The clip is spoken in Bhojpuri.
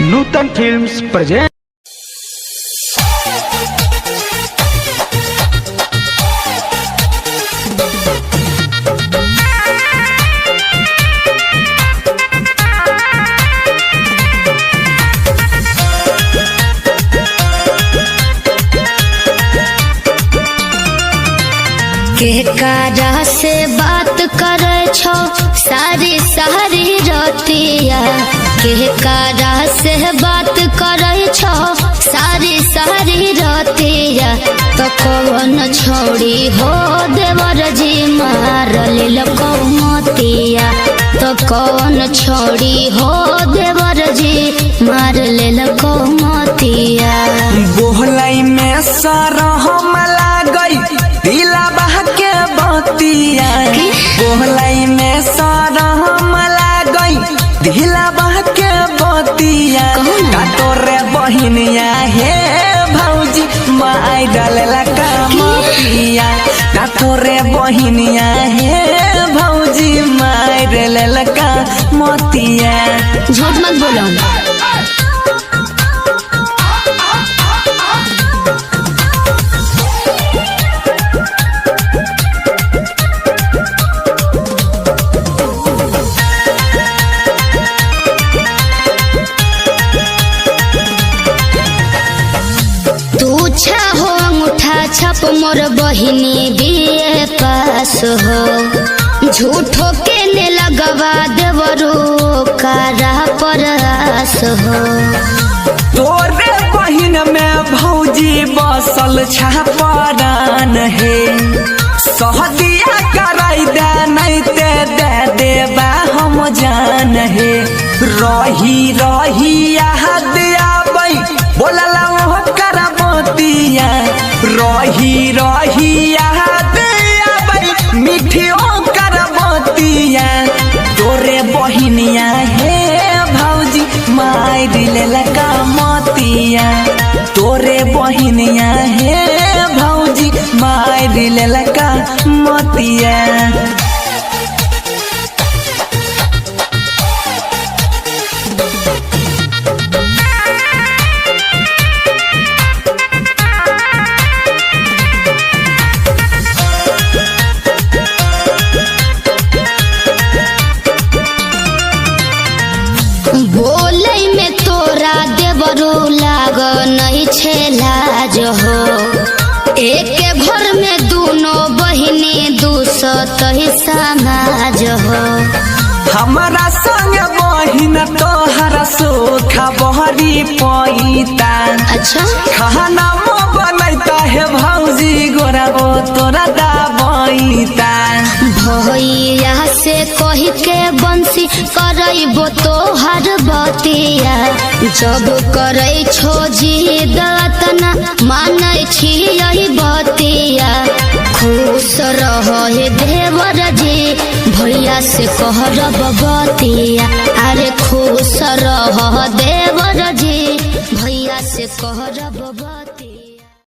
नूतन फिल्म्स प्रेजेंट। के कारा से बात करे छो सारी सारी रतिया, के कारा से बात करे छो सारी सारी रतिया। तो कौन छोड़ी हो देवर जी मार लेल कौमतिया, तो कौन छोड़ी हो देवर जी मार लेल कौमतिया। बोहलाई में सरहम लागई दिला बहा के बतिया, बोहलाई में सरहम लागई दिला बहा के बतिया। काटोरे बहिनिया हे भौजी माई डालेला कामतिया, काटोरे बहिनिया हे भौजी माई डालेला कामतिया। झूठ मत बोलो। हो अंगूठा छप मोर बहिनी दिए पास हो, झूठो के ने लगवा देवरो कारा परस हो। तोरे बहिन में भौजी बसल छापरान है, सहदिया कराई दे नहीं ते दे देबा हम जान है। रही रही याद आबै बोलला हो करबतिया, रही रही याद आबै मिठियो करबतिया। तोरे बहिनिया हे भौजी माई दिलेला कामतिया, तोरे बहिनिया हे भौजी माई दिलेला कामतिया। बोले में तोरा देवरो लाग नहीं छे लाज हो, एक घर में दोनों बहिनी दूसत ही समाज हो। हमारा संग बहिन तोहरा सोखा बहरी पैता। अच्छा खाना मो बनैता है भौजी गोरा वो तोरा दाबैता। भैया से कही के बंसी करैबो तोहर बतिया, जब करे छो जिद तना मानै छी यही बतिया। खुश रहे देवर जी भैया से कहरब बतिया, अरे खुश रह देवर जी भैया से कहरब।